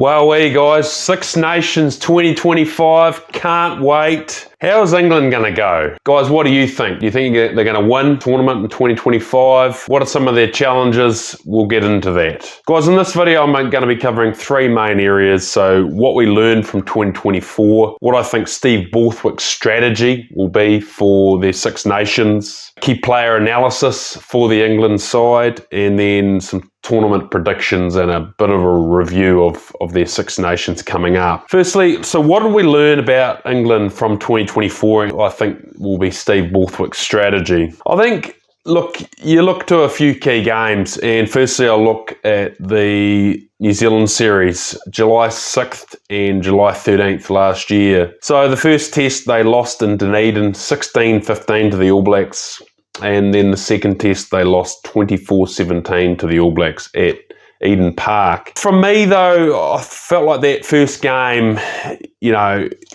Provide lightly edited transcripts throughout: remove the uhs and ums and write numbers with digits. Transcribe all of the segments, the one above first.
Well, hey guys, Six Nations 2025, can't wait. How's England going to go? Guys, what do you think? Do you think they're going to win the tournament in 2025? What are some of their challenges? We'll get into that. Guys, in this video, I'm going to be covering three main areas. So what we learned from 2024, what I think Steve Borthwick's strategy will be for their Six Nations, key player analysis for the England side, and then some tournament predictions and a bit of a review of their Six Nations coming up. Firstly, so what did we learn about England from 2024? I think will be Steve Borthwick's strategy. I think, look, you look to a few key games, and firstly I'll look at the New Zealand series, July 6th and July 13th last year. So the first test they lost in Dunedin 16-15 to the All Blacks. And then the second test, they lost 24-17 to the All Blacks at Eden Park. For me, though, I felt like that first game,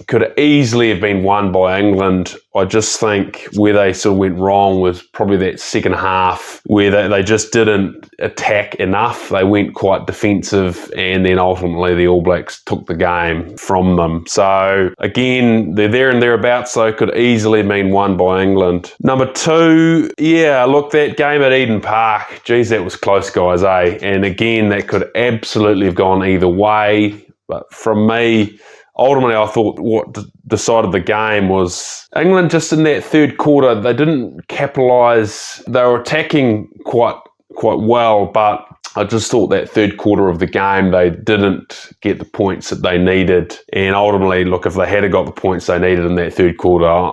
could easily have been won by England. I just think where they sort of went wrong was probably that second half where they just didn't attack enough. They went quite defensive, and then ultimately the All Blacks took the game from them. So again, they're there and thereabouts, so it could easily have been won by England. Number two, look, that game at Eden Park, geez, that was close, guys, eh? And again, that could absolutely have gone either way. But from me, ultimately, I thought what decided the game was England just in that third quarter, they didn't capitalise. They were attacking quite well, but I just thought that third quarter of the game, they didn't get the points that they needed. And ultimately, look, if they had got the points they needed in that third quarter,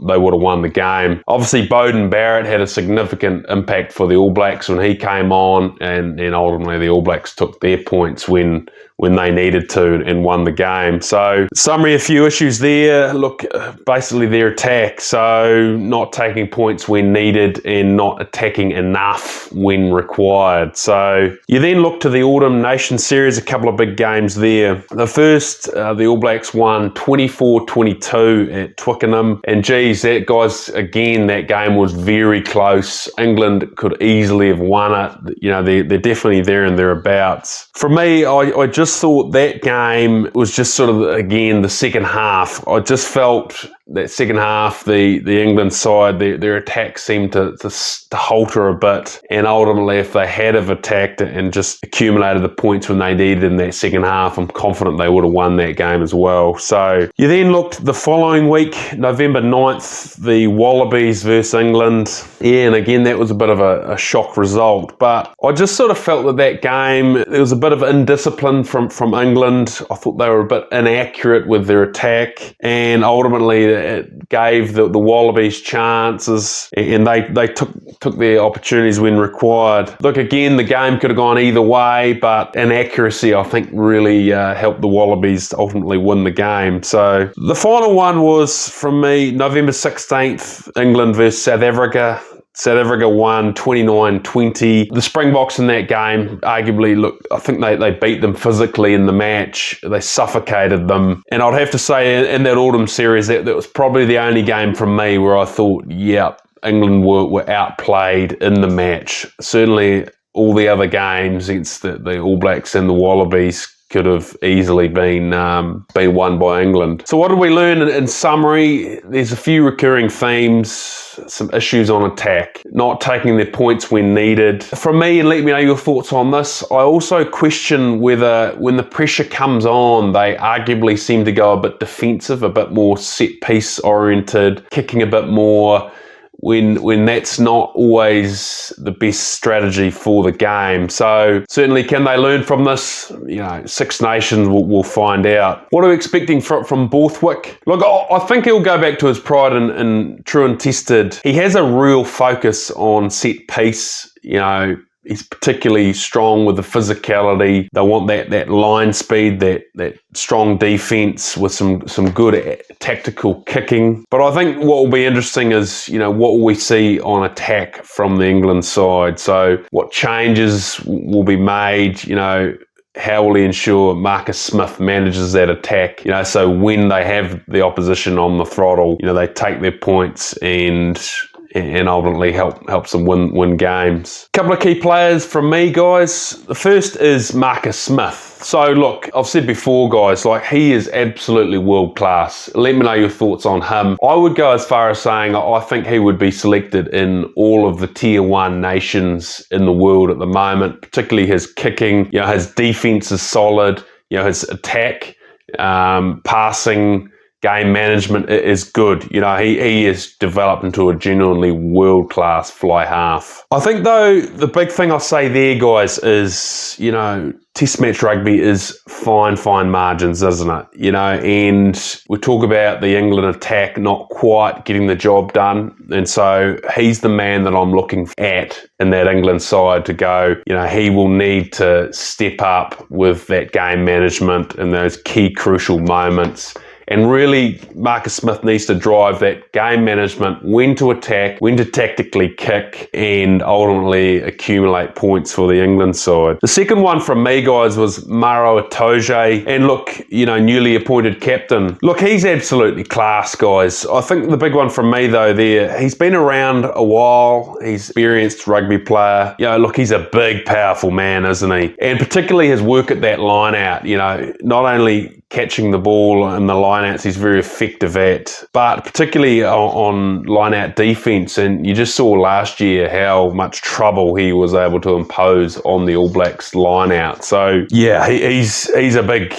they would have won the game. Obviously, Beauden Barrett had a significant impact for the All Blacks when he came on, and ultimately the All Blacks took their points when they needed to and won the game. So, summary, a few issues there. Look, basically their attack. So, not taking points when needed and not attacking enough when required. So, you then look to the Autumn Nation Series, a couple of big games there. The first, the All Blacks won 24-22 at Twickenham. And geez, that game was very close. England could easily have won it. They're definitely there and thereabouts. For me, I just thought that game was just sort of, again, the second half. I just felt that second half, the England side, their attack seemed to halter a bit. And ultimately, if they had have attacked and just accumulated the points when they needed in that second half, I'm confident they would have won that game as well. So you then looked the following week, November 9th, the Wallabies versus England. Yeah, and again, that was a bit of a shock result. But I just sort of felt that game, there was a bit of indiscipline from England. I thought they were a bit inaccurate with their attack. And ultimately, it gave the Wallabies chances, and they took their opportunities when required. Look, again, the game could have gone either way, but inaccuracy, I think, really helped the Wallabies to ultimately win the game. So the final one was, from me, November 16th, England versus South Africa. South Africa won 29-20. The Springboks in that game, arguably, look, I think they beat them physically in the match. They suffocated them. And I'd have to say, in that Autumn series, that was probably the only game from me where I thought, England were outplayed in the match. Certainly, all the other games against the All Blacks and the Wallabies could have easily been won by England. So what did we learn in summary? There's a few recurring themes, some issues on attack, not taking their points when needed. From me, and let me know your thoughts on this, I also question whether when the pressure comes on, they arguably seem to go a bit defensive, a bit more set-piece oriented, kicking a bit more, when that's not always the best strategy for the game. So certainly, can they learn from this? Six Nations, we'll find out. What are we expecting from Borthwick? Look, I think he'll go back to his pride and true and tested. He has a real focus on set piece. He's particularly strong with the physicality. They want that line speed, that strong defence with some good tactical kicking. But I think what will be interesting is, what will we see on attack from the England side? So what changes will be made? How will he ensure Marcus Smith manages that attack? So when they have the opposition on the throttle, they take their points and and ultimately helps them win games. A couple of key players from me, guys. The first is Marcus Smith. So look, I've said before, guys, like he is absolutely world class. Let me know your thoughts on him. I would go as far as saying I think he would be selected in all of the tier 1 nations in the world at the moment, particularly his kicking. You know, his defense is solid. You know, his attack, passing, game management is good. You know, he is developed into a genuinely world-class fly half. I think, though, the big thing I'll say there, guys, is, you know, Test match rugby is fine margins, isn't it? You know, and we talk about the England attack not quite getting the job done. And so he's the man that I'm looking at in that England side to go, you know, he will need to step up with that game management in those key crucial moments. And really, Marcus Smith needs to drive that game management, when to attack, when to tactically kick, and ultimately accumulate points for the England side. The second one from me, guys, was Maro Itoje. And look, you know, newly appointed captain. Look, he's absolutely class, guys. I think the big one from me, though, there, he's been around a while. He's an experienced rugby player. You know, look, he's a big, powerful man, isn't he? And particularly his work at that line out, you know, not only catching the ball in the line-outs he's very effective at, but particularly on line-out defence. And you just saw last year how much trouble he was able to impose on the All Blacks line-out. So, yeah, he's a big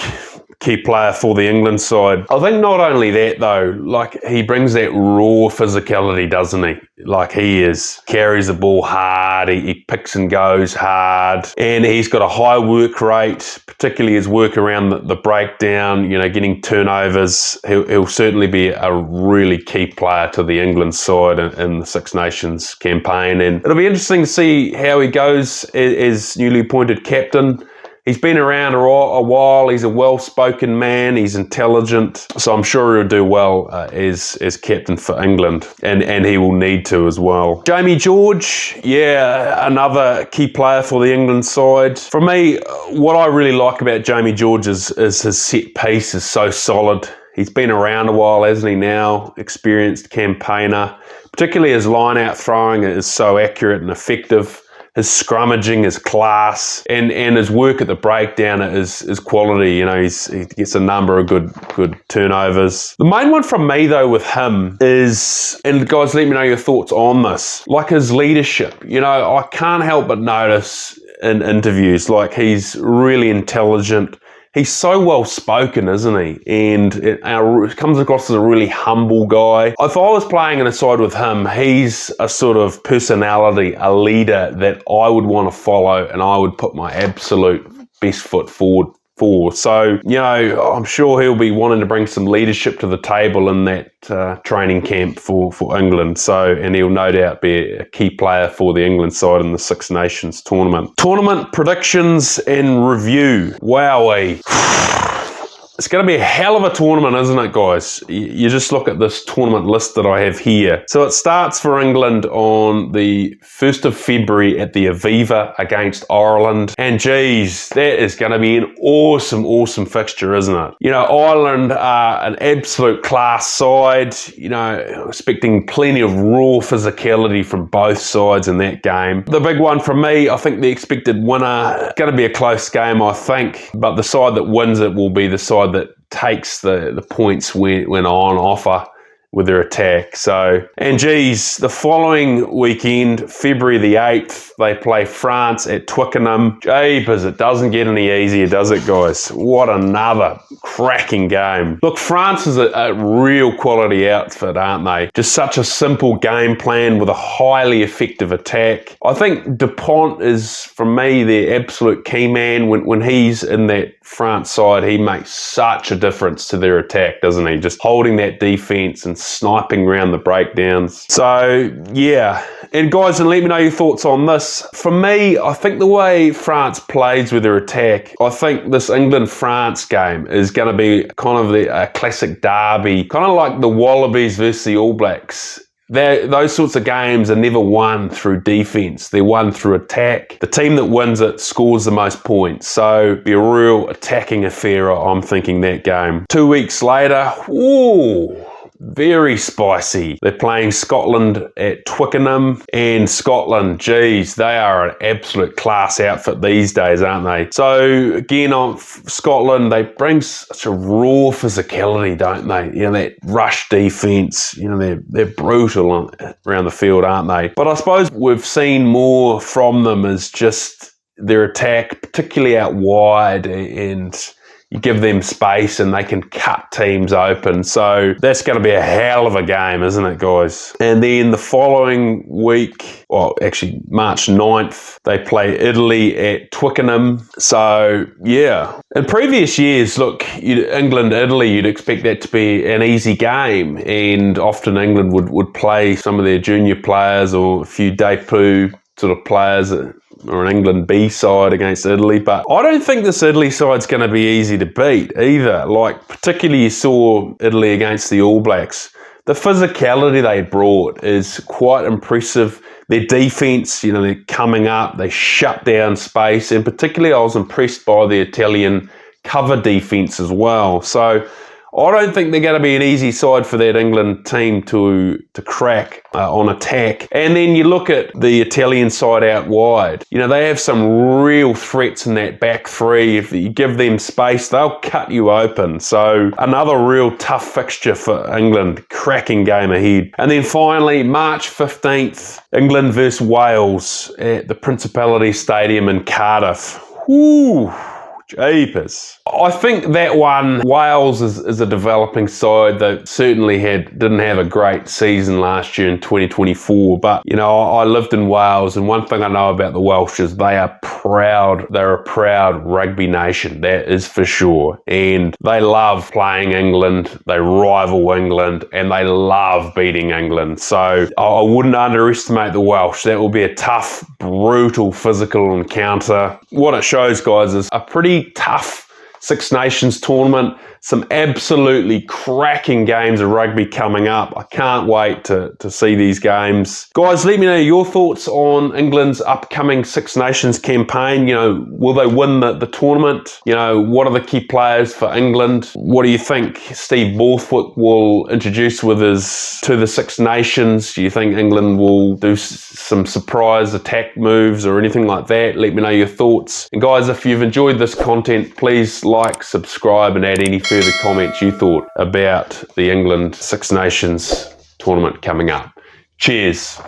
key player for the England side. I think not only that, though, like he brings that raw physicality, doesn't he? Like he carries the ball hard, he picks and goes hard, and he's got a high work rate, particularly his work around the breakdown, you know, getting turnovers. He'll certainly be a really key player to the England side in the Six Nations campaign. And it'll be interesting to see how he goes as newly appointed captain. He's been around a while. He's a well-spoken man. He's intelligent. So I'm sure he'll do well as captain for England. And he will need to as well. Jamie George, yeah, another key player for the England side. For me, what I really like about Jamie George is his set piece is so solid. He's been around a while, hasn't he now? Experienced campaigner. Particularly his line-out throwing is so accurate and effective. His scrummaging is class, and his work at the breakdown is quality. You know, he gets a number of good turnovers. The main one from me, though, with him is, and guys, let me know your thoughts on this, like his leadership. You know, I can't help but notice in interviews, like he's really intelligent. He's so well-spoken, isn't he? And it comes across as a really humble guy. If I was playing in a side with him, he's a sort of personality, a leader that I would want to follow, and I would put my absolute best foot forward for. So, you know, I'm sure he'll be wanting to bring some leadership to the table in that training camp for England. So, and he'll no doubt be a key player for the England side in the Six Nations tournament. Tournament predictions and review. Wowee. It's going to be a hell of a tournament, isn't it, guys? You just look at this tournament list that I have here. So it starts for England on the 1st of February at the Aviva against Ireland. And geez, that is going to be an awesome fixture, isn't it? You know, Ireland are an absolute class side. You know, expecting plenty of raw physicality from both sides in that game. The big one for me, I think the expected winner, going to be a close game, I think. But the side that wins it will be the side that takes the points when on offer with their attack. So, and geez, the following weekend, February the 8th, they play France at Twickenham. Jeepers, it doesn't get any easier, does it, guys? What another cracking game. Look, France is a real quality outfit, aren't they? Just such a simple game plan with a highly effective attack. I think Dupont is, for me, their absolute key man. When he's in that France side, he makes such a difference to their attack, doesn't he? Just holding that defense and sniping around the breakdowns. So, yeah. And guys, and let me know your thoughts on this. For me, I think the way France plays with their attack, I think this England-France game is going to be kind of a classic derby, kind of like the Wallabies versus the All Blacks. Those sorts of games are never won through defence. They're won through attack. The team that wins it scores the most points. So, be a real attacking affair, I'm thinking, that game. 2 weeks later, ooh, very spicy. They're playing Scotland at Twickenham, and Scotland, geez, they are an absolute class outfit these days, aren't they? So again, on Scotland, they bring such a raw physicality, don't they? You know, that rush defence, you know, they're brutal around the field, aren't they? But I suppose we've seen more from them as just their attack, particularly out wide, and you give them space and they can cut teams open. So that's going to be a hell of a game, isn't it, guys? And then the following week, well, actually March 9th, they play Italy at Twickenham. So, yeah. In previous years, look, England-Italy, you'd expect that to be an easy game. And often England would play some of their junior players or a few debut sort of players or an England B side against Italy. But I don't think this Italy side's going to be easy to beat either. Like, particularly you saw Italy against the All Blacks. The physicality they brought is quite impressive. Their defence, you know, they're coming up, they shut down space, and particularly I was impressed by the Italian cover defence as well. So I don't think they're going to be an easy side for that England team to crack on attack. And then you look at the Italian side out wide. You know, they have some real threats in that back three. If you give them space, they'll cut you open. So another real tough fixture for England. Cracking game ahead. And then finally, March 15th, England versus Wales at the Principality Stadium in Cardiff. Woo! Jeepers. I think that one, Wales is a developing side that certainly didn't have a great season last year in 2024. But, you know, I lived in Wales, and one thing I know about the Welsh is they are proud. They're a proud rugby nation, that is for sure. And they love playing England, they rival England, and they love beating England. So I wouldn't underestimate the Welsh. That will be a tough, brutal, physical encounter. What it shows, guys, is a pretty tough Six Nations tournament, some absolutely cracking games of rugby coming up. I can't wait to see these games. Guys, let me know your thoughts on England's upcoming Six Nations campaign. You know, will they win the tournament? You know, what are the key players for England? What do you think Steve Borthwick will introduce to the Six Nations? Do you think England will do some surprise attack moves or anything like that? Let me know your thoughts. And guys, if you've enjoyed this content, please like, subscribe, and add any further comments you thought about the England Six Nations tournament coming up. Cheers.